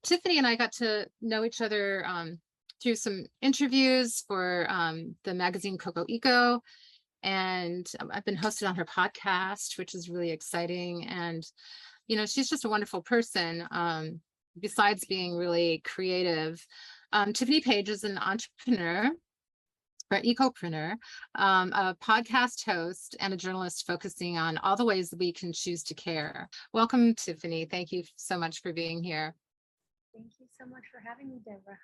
Tiffany and I got to know each other through some interviews for the magazine Coco Eco, and I've been hosted on her podcast, which is really exciting. And she's just a wonderful person. Besides being really creative, Tiffany Paige is an entrepreneur or ecopreneur, a podcast host, and a journalist focusing on all the ways that we can choose to care. Welcome, Tiffany. Thank you so much for being here. Thank you so much for having me, Deborah.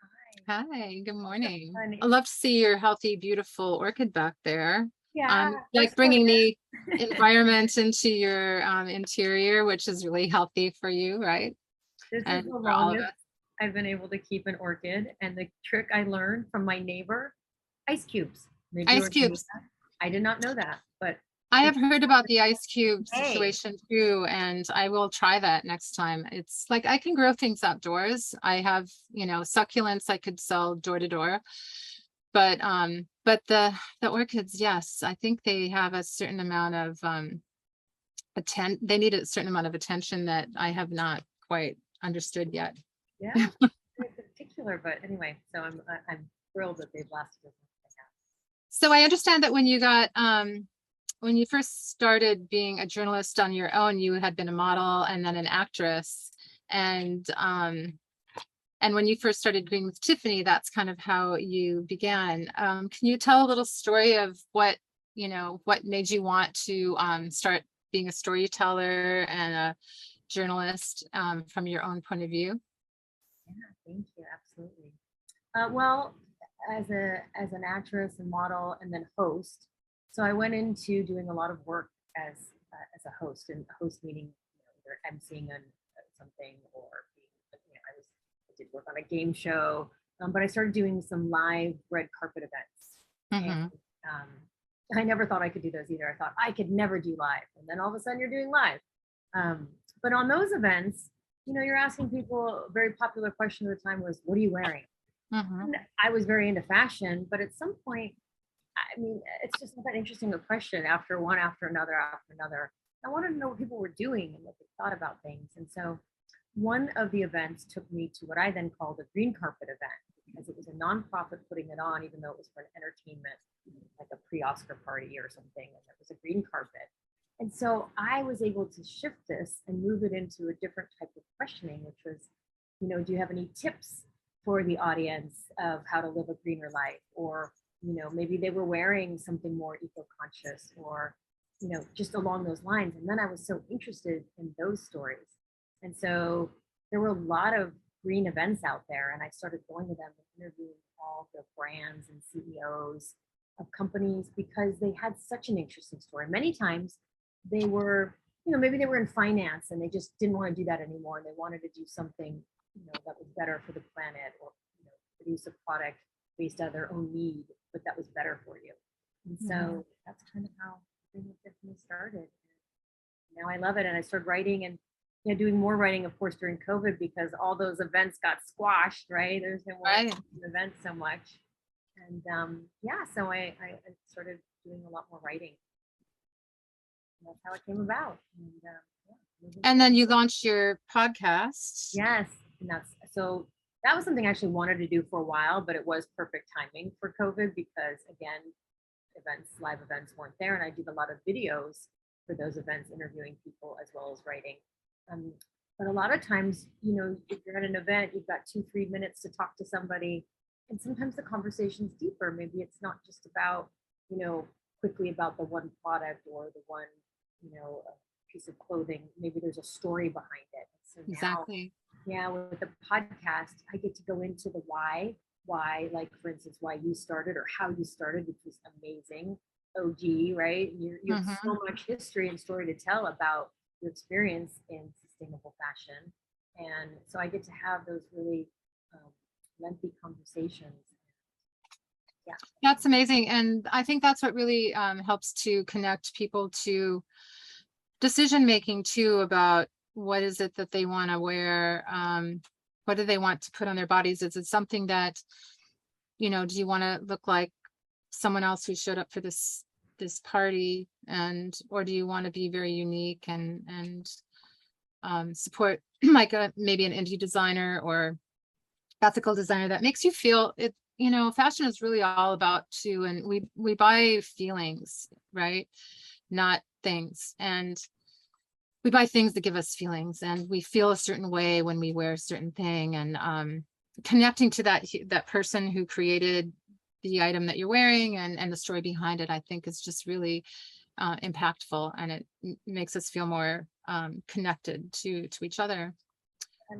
Hi. Hi, good morning. I Funny. love to see your healthy, beautiful orchid back there. Yeah, we're Like still bringing here. the environment into your interior, which is really healthy for you, right? This is And the for all of longest us. I've been able to keep an orchid. And the trick I learned from my neighbor, ice cubes. Maybe you Ice already knew cubes. that. I did not know that, but I it's have heard about the ice cube hey. situation too, and I will try that next time. It's like I can grow things outdoors. I have, succulents I could sell door to door. But the orchids, yes, I think they have a certain amount of they need a certain amount of attention that I have not quite understood yet. Yeah, very particular. But anyway, so I'm thrilled that they've lasted as long as they have. So I understand that when you first started being a journalist on your own, you had been a model and then an actress. And when you first started Green with Tiffany, that's kind of how you began. Can you tell a little story of what made you want to start being a storyteller and a journalist from your own point of view? Yeah, thank you. Absolutely. Well, as an actress and model and then host, so I went into doing a lot of work as a host, and host meaning either emceeing on something or being, I did work on a game show, but I started doing some live red carpet events, and Hmm. um, I never thought I could do those either. I thought I could never do live, and then all of a sudden you're doing live. But on those events, you're asking people. A very popular question at the time was, "What are you wearing?" Hmm. And I was very into fashion, but at some point, I mean, it's just not that interesting a question after one, after another, after another. I wanted to know what people were doing and what they thought about things. And so one of the events took me to what I then called a green carpet event because it was a nonprofit putting it on, even though it was for an entertainment, like a pre-Oscar party or something. And it was a green carpet. And so I was able to shift this and move it into a different type of questioning, which was, do you have any tips for the audience of how to live a greener life? Or, maybe they were wearing something more eco-conscious or, just along those lines. And then I was so interested in those stories. And so there were a lot of green events out there, and I started going to them and interviewing all the brands and CEOs of companies because they had such an interesting story. Many times they were, maybe they were in finance and they just didn't want to do that anymore. And they wanted to do something, that was better for the planet or, produce a product based on their own need, but that was better for you. And so that's kind of how Green with Tiffany started. Now I love it. And I started writing and doing more writing, of course, during COVID because all those events got squashed, right? There's no more Right. events so much. And yeah, so I started doing a lot more writing. And that's how it came about. And yeah, And then you launched your podcast. yes, and that's so that was something I actually wanted to do for a while, but it was perfect timing for COVID because again, live events weren't there, and I did a lot of videos for those events, interviewing people as well as writing. Um, but a lot of times, if you're at an event, you've got 2-3 minutes to talk to somebody, and sometimes the conversation's deeper. Maybe it's not just about, quickly about the one product or the one, piece of clothing. Maybe there's a story behind it. So now, Exactly. yeah, with the podcast, I get to go into the why, like for instance, why you started or how you started, which was amazing. OG, right? You have Hmm. so much history and story to tell about your experience in sustainable fashion. And so I get to have those really lengthy conversations. Yeah. That's amazing. And I think that's what really helps to connect people to decision making too about what is it that they want to wear. What do they want to put on their bodies? Is it something that, do you want to look like someone else who showed up for this party, or do you want to be very unique and support like maybe an indie designer or ethical designer that makes you feel it. Fashion is really all about and we buy feelings, right? Not things. And we buy things that give us feelings, and we feel a certain way when we wear a certain thing. And connecting to that person who created the item that you're wearing and the story behind it, I think is just really impactful, and it makes us feel more connected to each other.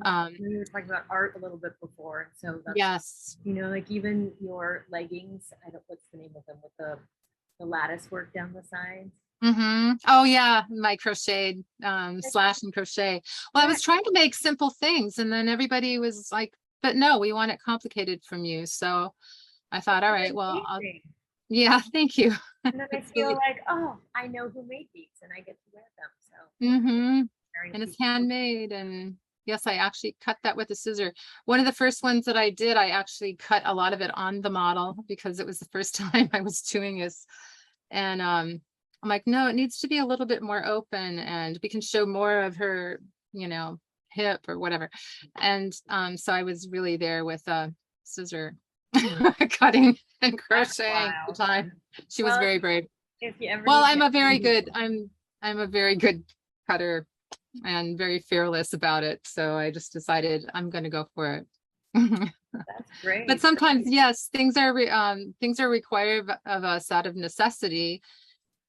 And we were talking about art a little bit before, and so that's, Yes. like even your leggings, I don't, what's the name of them, with the lattice work down the sides. Oh yeah, my crocheted slash and crochet. Well, I was trying to make simple things, and then everybody was like, but no, we want it complicated from you. So I thought, all right, well, yeah, thank you. And then I feel like, oh, I know who made these and I get to wear them. So And it's handmade. And yes, I actually cut that with a scissor. One of the first ones that I did, I actually cut a lot of it on the model because it was the first time I was doing this. And I'm like, no, it needs to be a little bit more open, and we can show more of her, hip or whatever. And so I was really there with a scissor cutting and crocheting the time. She was very brave. If you ever Well, I'm a very good cutter and very fearless about it. So I just decided I'm going to go for it. That's great. But sometimes, yes, things are required of us out of necessity.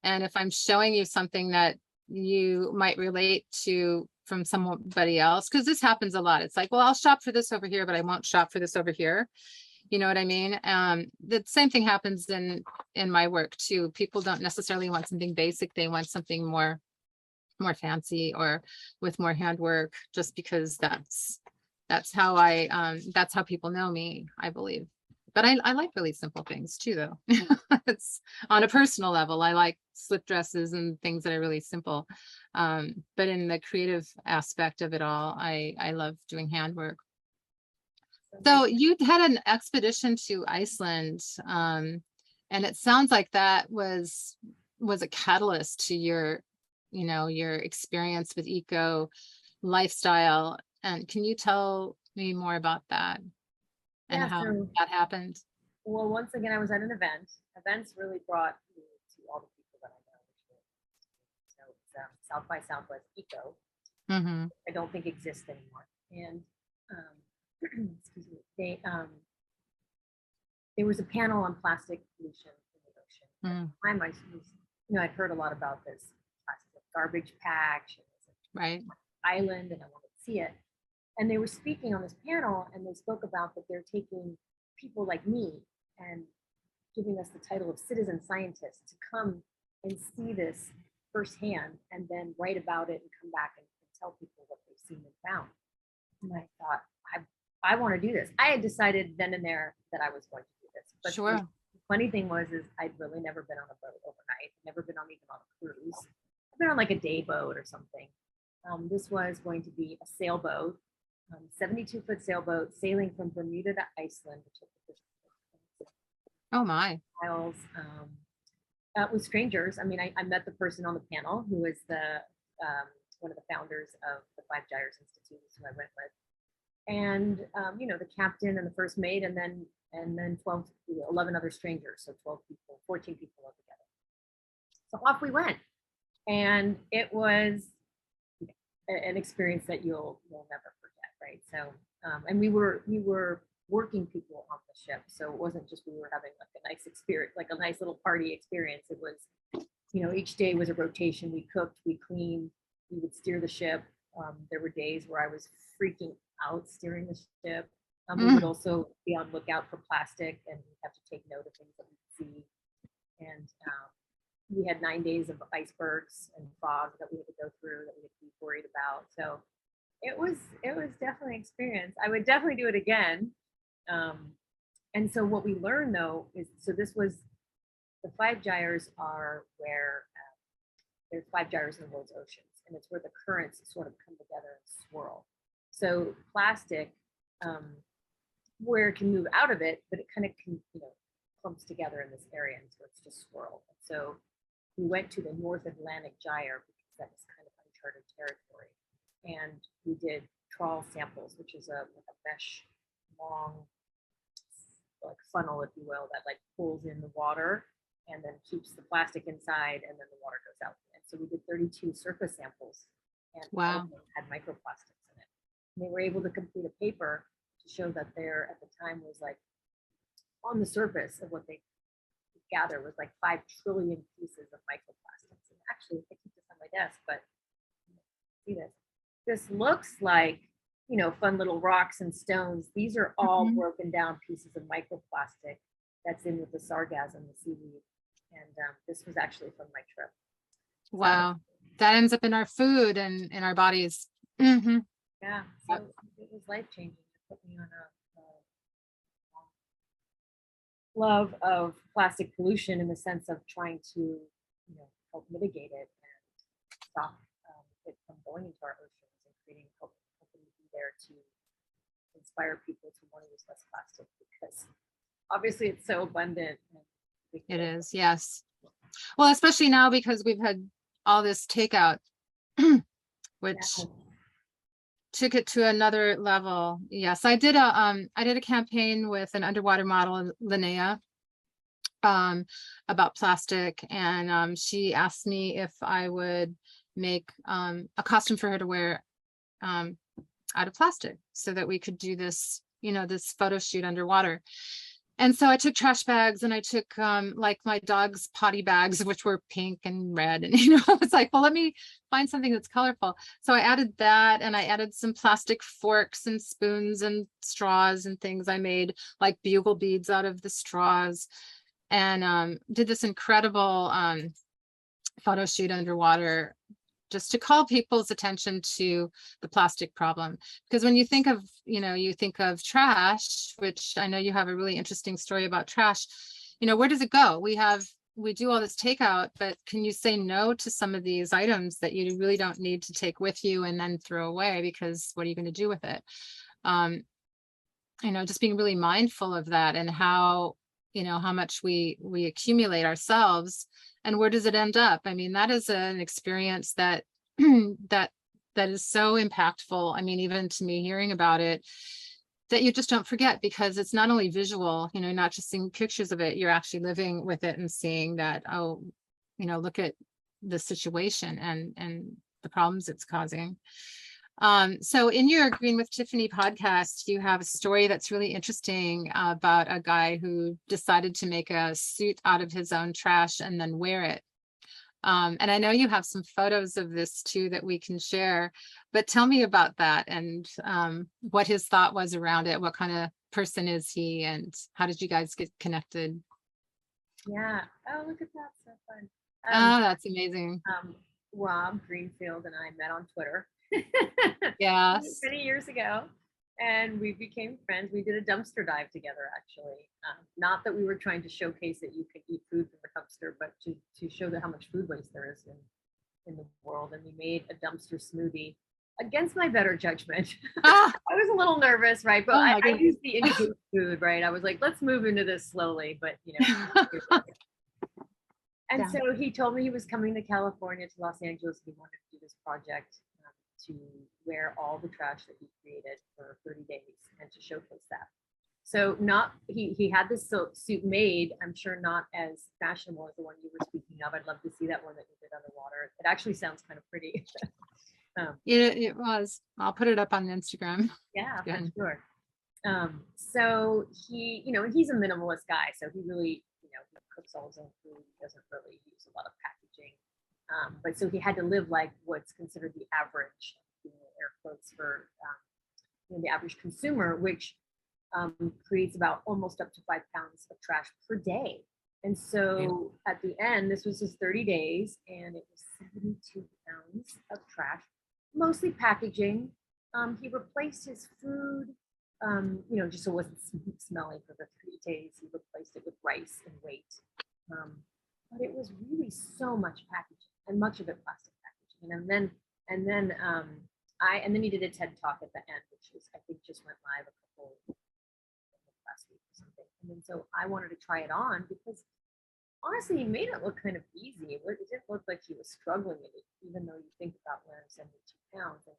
And if I'm showing you something that you might relate to from somebody else, because this happens a lot. It's like, well, I'll shop for this over here, but I won't shop for this over here. You know what I mean? The same thing happens in my work too. People don't necessarily want something basic. They want something more fancy or with more handwork, just because that's how people know me, I believe. But I like really simple things too, though. It's on a personal level. I like slip dresses and things that are really simple. But in the creative aspect of it all, I love doing handwork. So you had an expedition to Iceland, and it sounds like that was a catalyst to your experience with eco lifestyle. And can you tell me more about that and how that happened? Well, once again, I was at an event. Events really brought me to all the people that I know. So it's South by Southwest Eco. I don't think exists anymore. And excuse me, there was a panel on plastic pollution in the ocean. At the time, I was, I'd heard a lot about this plastic garbage patch, right? Island, and I wanted to see it. And they were speaking on this panel, and they spoke about that they're taking people like me and giving us the title of citizen scientists to come and see this firsthand, and then write about it and come back and tell people what they've seen and found. And I thought, I want to do this. I had decided then and there that I was going to do this. But sure. The funny thing was, I'd really never been on a boat overnight, never been even on a cruise. I've been on like a day boat or something. This was going to be a sailboat, 72-foot sailboat sailing from Bermuda to Iceland, which took oh my miles. With strangers. I mean, I met the person on the panel who was the one of the founders of the Five Gyres Institute, who I went with. And the captain and the first mate, and then 11 other strangers, so 12 people, 14 people altogether. So off we went, and it was an experience that you'll never forget, right? So, and we were working people on the ship, so it wasn't just we were having like a nice experience, like a nice little party experience. It was, each day was a rotation. We cooked, we cleaned, we would steer the ship. There were days where I was freaking out steering the ship. We would also be on lookout for plastic, and we have to take note of things that we see. And we had 9 days of icebergs and fog that we had to go through, that we had to be worried about. So it was definitely an experience. I would definitely do it again. And so what we learned though is, so this was, the Five Gyres are where there's 5 gyres in the world's oceans, and it's where the currents sort of come together and swirl. So plastic, where it can move out of it, but it kind of can, clumps together in this area, and so it's just swirl. And so we went to the North Atlantic Gyre because that was kind of uncharted territory. and we did trawl samples, which is like a mesh long like funnel, if you will, that like pulls in the water and then keeps the plastic inside, and then the water goes out. And so we did 32 surface samples, and all of Wow. them had microplastics in it. And they were able to complete a paper to show that there at the time was like on the surface of what they could gather was like 5 trillion pieces of microplastics. And actually, I keep this on my desk, but see this. This looks like, you know, fun little rocks and stones. These are all Mhm. broken down pieces of microplastic that's in with the sargassum, the seaweed. And this was actually from my trip. So Wow. That ends up in our food and in our bodies. Hmm. yeah, so it was life changing. It put me on a love of plastic pollution in the sense of trying to, you know, help mitigate it and stop it from going into our oceans and helping be there to inspire people to want to use less plastic because obviously it's so abundant. And It is, yes. Well, especially now because we've had all this takeout, which yeah, took it to another level. Yes, I did a campaign with an underwater model, Linnea, about plastic, and she asked me if I would make a costume for her to wear um, out of plastic so that we could do this, you know, this photo shoot underwater. And so I took trash bags and I took like my dog's potty bags, which were pink and red. And, you know, I was like, well, let me find something that's colorful. So I added that, and I added some plastic forks and spoons and straws and things. I made like bugle beads out of the straws, and did this incredible photo shoot underwater just to call people's attention to the plastic problem. Because when you think of, you know, you think of trash, which I know you have a really interesting story about trash, you know, where does it go? We do all this takeout, but can you say no to some of these items that you really don't need to take with you and then throw away, because what are you going to do with it? Um, you know, just being really mindful of that, and how, you know, how much we accumulate ourselves, and where does it end up? I mean, that is an experience that that that is so impactful. I mean, even to me hearing about it, that you just don't forget, because it's not only visual, you know, not just seeing pictures of it, you're actually living with it and seeing that, oh, you know, look at the situation and the problems it's causing. So in your Green with Tiffany podcast, you have a story that's really interesting about a guy who decided to make a suit out of his own trash and then wear it. And I know you have some photos of this too that we can share, but tell me about that, and what his thought was around it. What kind of person is he, and how did you guys get connected? yeah. Oh, look at that, so fun. Oh, that's amazing. Rob Greenfield and I met on Twitter Yes. many years ago, and we became friends. We did a dumpster dive together, actually. Not that we were trying to showcase that you can eat food from the dumpster, but to show that how much food waste there is in the world. And we made a dumpster smoothie against my better judgment. Ah, I was a little nervous, right? But oh my I goodness. used the indicated food, right? I was like, let's move into this slowly, but you know. And Yeah. so he told me he was coming to California, to Los Angeles. He wanted to do this project to wear all the trash that he created for 30 days and to showcase that. So not he had this suit made, I'm sure not as fashionable as the one you were speaking of. I'd love to see that one that you did underwater. It actually sounds kind of pretty. It was. I'll put it up on Instagram. Yeah, for Good. sure. So he, you know, he's a minimalist guy, so he really, you know, he cooks all his own food. He doesn't really use a lot of packaging. But so he had to live like what's considered the average, you know, air quotes for you know, the average consumer, which creates about almost up to 5 pounds of trash per day. And so at the end, this was his 30 days, and it was 72 pounds of trash, mostly packaging. He replaced his food, you know, just so it wasn't smelly for the 3 days. He replaced it with rice and weight. But it was really so much packaging, and much of it plastic packaging. And then he did a TED talk at the end, which was, I think, just went live a couple last week or something. And then so I wanted to try it on because honestly, he made it look kind of easy. It didn't look like he was struggling in it, even though you think about wearing 72 pounds. And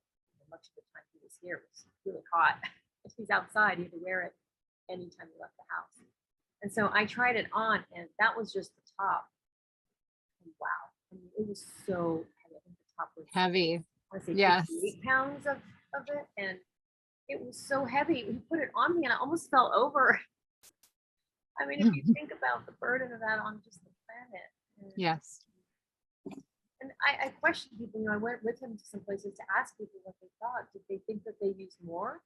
much of the time he was here, it was really hot. If he's outside, he had to wear it anytime he left the house. And so I tried it on, and that was just the top. And wow, I mean, it was so heavy. I think the top was Heavy. I want to say Yes. 58 pounds of it, and it was so heavy. He put it on me, and I almost fell over. I mean, if you think about the burden of that on just the planet. Yes. And I questioned people, I went with him to some places to ask people what they thought. Did they think that they used more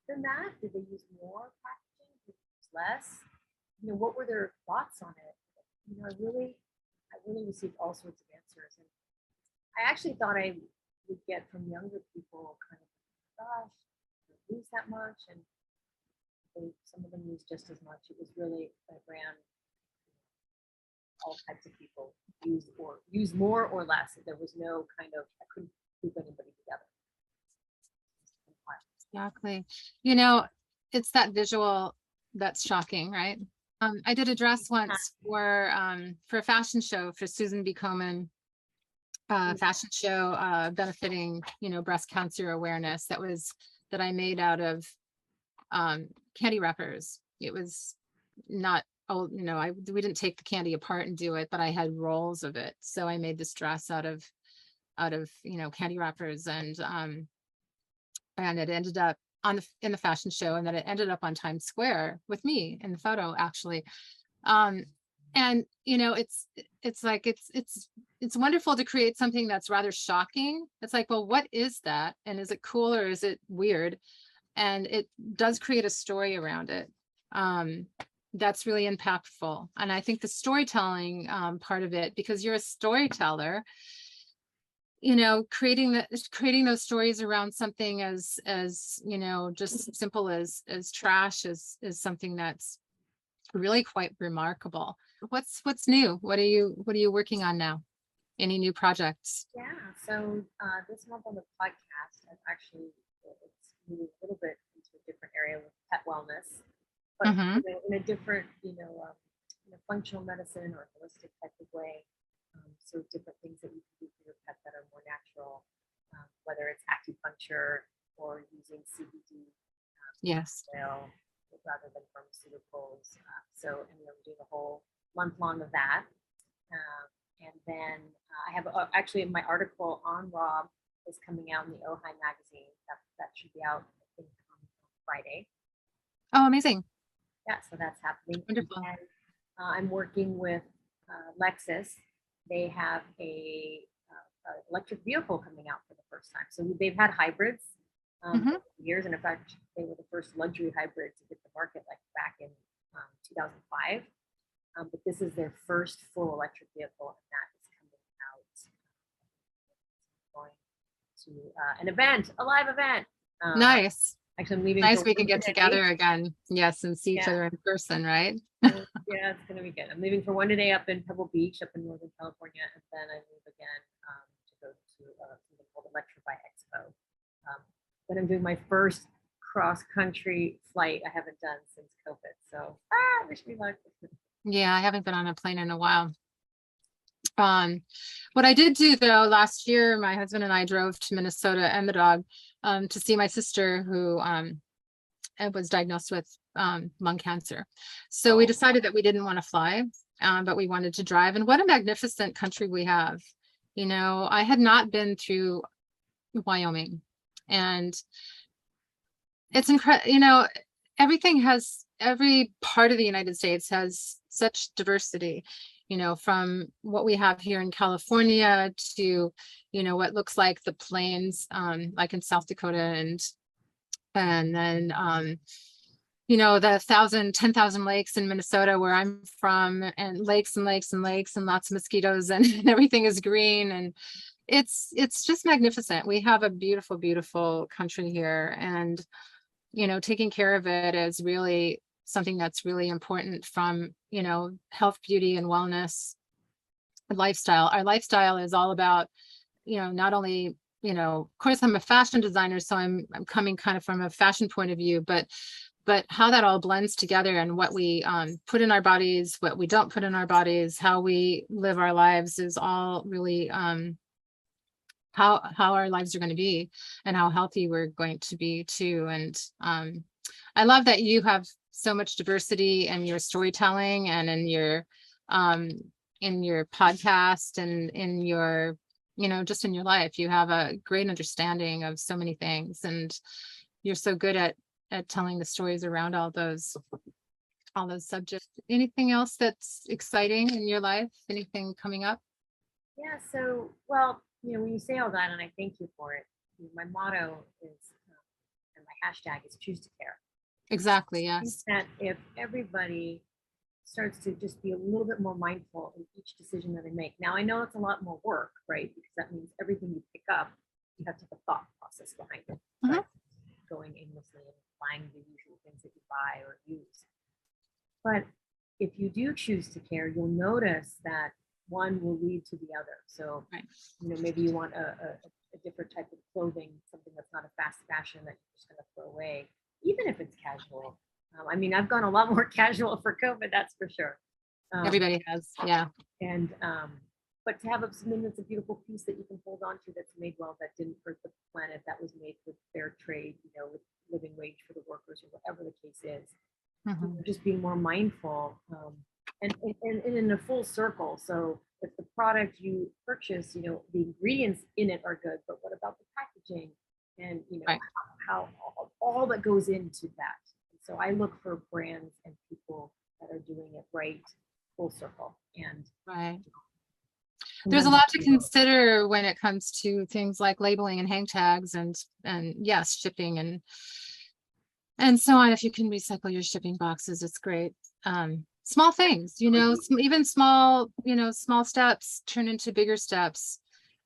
than that? Did they use more packaging? Did they use less? What were their thoughts on it? I really received all sorts of answers. And I actually thought I would get from younger people kind of, gosh, I don't use that much. And some of them use just as much. It was really, I ran all types of people, use more or less. There was no kind of, I couldn't group anybody together. Exactly. It's that visual that's shocking, right? I did a dress once for a fashion show for Susan B. Komen, fashion show benefiting, breast cancer awareness. That I made out of candy wrappers. It was not, we didn't take the candy apart and do it, but I had rolls of it. So I made this dress out of candy wrappers, and it ended up in the fashion show, and then it ended up on Times Square with me in the photo, actually. And it's like it's wonderful to create something that's rather shocking. It's like, well, what is that, and is it cool or is it weird? And it does create a story around it that's really impactful. And I think the storytelling part of it, because you're a storyteller, creating those stories around something as just simple as trash is something that's really quite remarkable. What's new? What are you working on now? Any new projects? Yeah, so this month on the podcast, it's moving a little bit into a different area with pet wellness, but in a different, functional medicine or holistic type of way. So different things that you can do for your pet that are more natural, whether it's acupuncture or using CBD Yes. oil rather than pharmaceuticals. So I'm doing a whole month long of that. And then I have actually my article on Rob is coming out in the Ojai magazine. That should be out, I think, on Friday. Oh, amazing. Yeah, so that's happening. Wonderful. And I'm working with Lexus. They have a electric vehicle coming out for the first time. So they've had hybrids for years, and in fact, they were the first luxury hybrid to hit the market like back in 2005. But this is their first full electric vehicle, and that is coming out. Going to an event, a live event. Nice. Actually, I'm leaving. Nice, we can get together again. Yes, and see each other in person, right? Yeah, it's gonna be good. I'm leaving for one day up in Pebble Beach, up in Northern California, and then I leave again to go to something called Electrify Expo. Then I'm doing my first cross-country flight I haven't done since COVID. So, wish me luck. Yeah, I haven't been on a plane in a while. What I did do though, last year, my husband and I drove to Minnesota and the dog to see my sister who was diagnosed with lung cancer. So we decided that we didn't want to fly, but we wanted to drive. And what a magnificent country we have. I had not been through Wyoming, and it's incredible. Every part of the United States has such diversity, from what we have here in California to, what looks like the plains, like in South Dakota, and then, the 10,000 lakes in Minnesota where I'm from, and lakes and lakes and lakes and lots of mosquitoes, and everything is green, and it's just magnificent. We have a beautiful, beautiful country here, and taking care of it is really something that's really important from, health, beauty, and wellness, lifestyle. Our lifestyle is all about, not only, of course, I'm a fashion designer, so I'm coming kind of from a fashion point of view, but how that all blends together, and what we put in our bodies, what we don't put in our bodies, how we live our lives is all really how our lives are going to be and how healthy we're going to be too. And I love that you have so much diversity in your storytelling and in your podcast and in your, just in your life. You have a great understanding of so many things, and you're so good at telling the stories around all those subjects. Anything else that's exciting in your life? Anything coming up? Yeah. So, well, when you say all that, and I thank you for it, my motto is, and my hashtag is choose to care. Exactly. I think Yes. that if everybody starts to just be a little bit more mindful in each decision that they make. Now, I know it's a lot more work, right? Because that means everything you pick up, you have to have a thought process behind it. Mhm. Right? Going aimlessly and buying the usual things that you buy or use. But if you do choose to care, you'll notice that one will lead to the other. So, Right. maybe you want a different type of clothing, something that's not a fast fashion that you're just going to throw away, even if it's casual. I mean, I've gone a lot more casual for COVID, that's for sure. Everybody has. Yeah. And but to have something that's a beautiful piece that you can hold on to, that's made well, that didn't hurt the planet, that was made with fair trade, with living wage for the workers, or whatever the case is. Mhm. Just being more mindful, and in a full circle. So if the product you purchase, the ingredients in it are good, but what about the packaging, and Right. how all that goes into that. And so I look for brands and people that are doing it right, full circle. And Right. and There's a then lot to consider when it comes to things like labeling and hang tags and yes, shipping and so on. If you can recycle your shipping boxes, it's great. Small things, even small, small steps turn into bigger steps.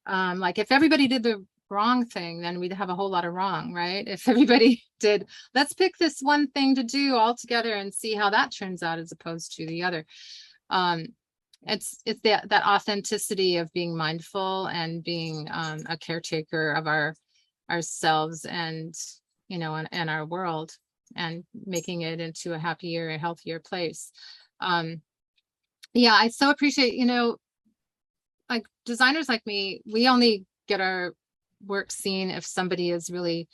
Like if everybody did the wrong thing, then we'd have a whole lot of wrong, right? If everybody did, let's pick this one thing to do all together and see how that turns out as opposed to the other. It's that authenticity of being mindful and being a caretaker of ourselves and and our world, and making it into a happier and healthier place. Yeah, I so appreciate, like designers like me, we only get our work seen if somebody is really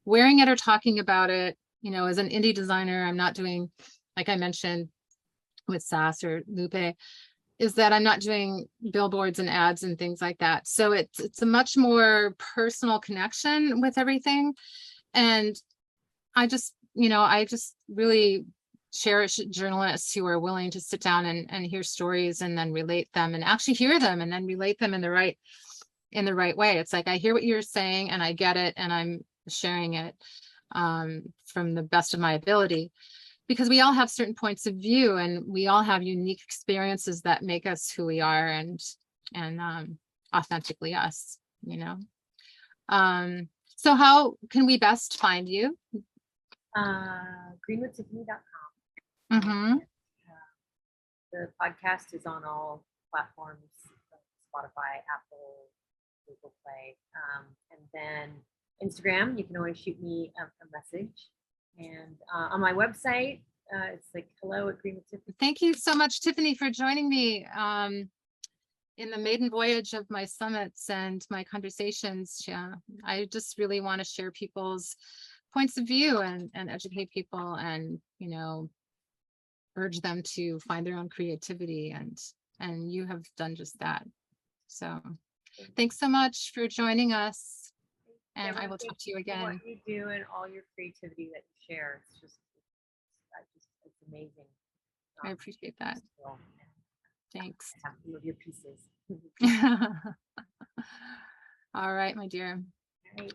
wearing it or talking about it. As an indie designer, I'm not doing, like I mentioned with SAS or Lupe, is that I'm not doing billboards and ads and things like that. So it's a much more personal connection with everything. And I just really cherish journalists who are willing to sit down and hear stories and then relate them, and actually hear them and then relate them in the right way. It's like, I hear what you're saying and I get it, and I'm sharing it from the best of my ability, because we all have certain points of view and we all have unique experiences that make us who we are, and authentically us. So how can we best find you? greenwithtiffany.com. Mm-hmm. The podcast is on all platforms, Spotify, Apple, Google Play. And then Instagram, you can always shoot me a message. And on my website, it's like hello at Green With Tiffany. Thank you so much, Tiffany, for joining me in the maiden voyage of my summits and my conversations. Yeah, I just really want to share people's points of view and educate people, and urge them to find their own creativity, and you have done just that. So thanks so much for joining us, and I will talk to you again. What you do and all your creativity that you share, it's amazing. I appreciate that. Thanks. Have some of your pieces. All right, my dear. All right.